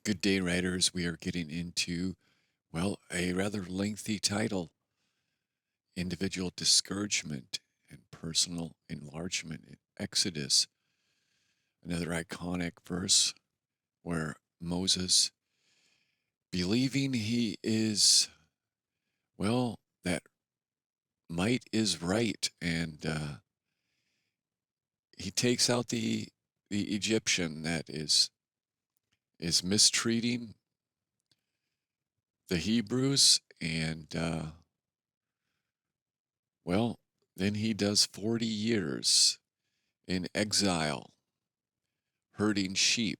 Good day, writers. We are getting into, a rather lengthy title: Individual Discouragement and Personal Enlargement in Exodus. Another iconic verse where Moses, believing he is, that might is right, and he takes out the Egyptian that is mistreating the Hebrews, and well, then he does 40 years in exile, herding sheep,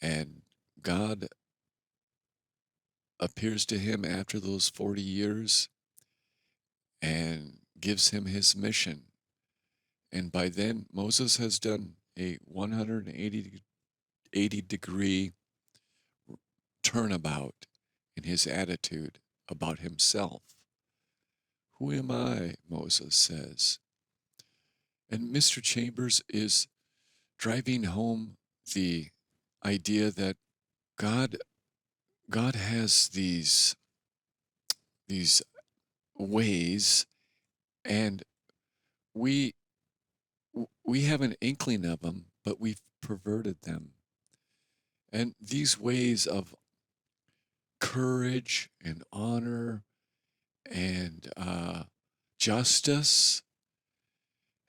and God appears to him after those 40 years and gives him his mission. And by then, Moses has done a 180-degree turnabout in his attitude about himself. Who am I? Moses says. And Mr. Chambers is driving home the idea that God God has these ways, and we we have an inkling of them, but we've perverted them. And these ways of courage and honor and justice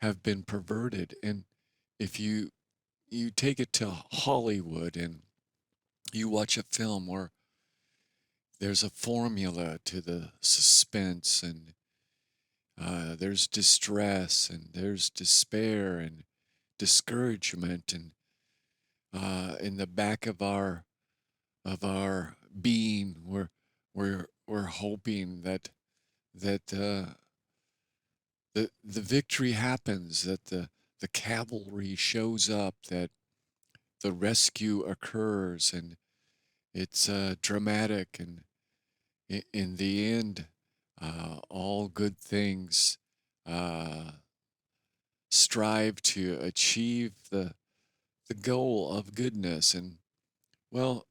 have been perverted. And if you take it to Hollywood and you watch a film where there's a formula to the suspense, and there's distress, and there's despair and discouragement, and in the back of our being, we're hoping that the victory happens, that the cavalry shows up, that the rescue occurs, and it's dramatic, and in the end, all good things uh, strive to achieve the goal of goodness. And well,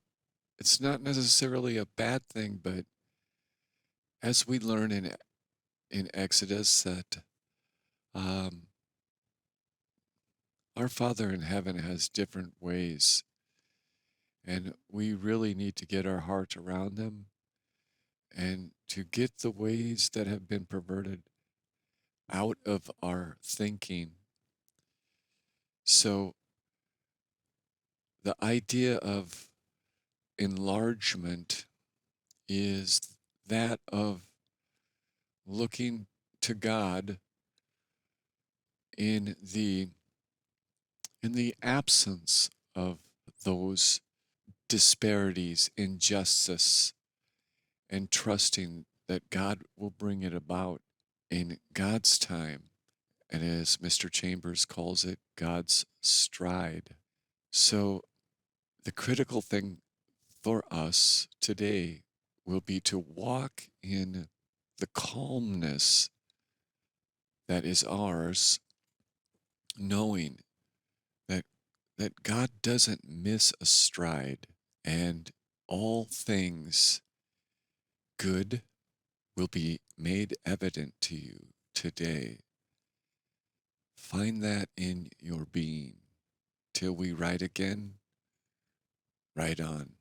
it's not necessarily a bad thing, but as we learn in Exodus, that um, our Father in heaven has different ways, and we really need to get our heart around them and to get the ways that have been perverted out of our thinking. So the idea of enlargement is that of looking to God in the absence of those disparities, injustice, and trusting that God will bring it about in God's time, and as Mr. Chambers calls it, God's stride. So the critical thing for us today will be to walk in the calmness that is ours, knowing that God doesn't miss a stride, and all things good will be made evident to you today. Find that in your being. Till we write again, write on.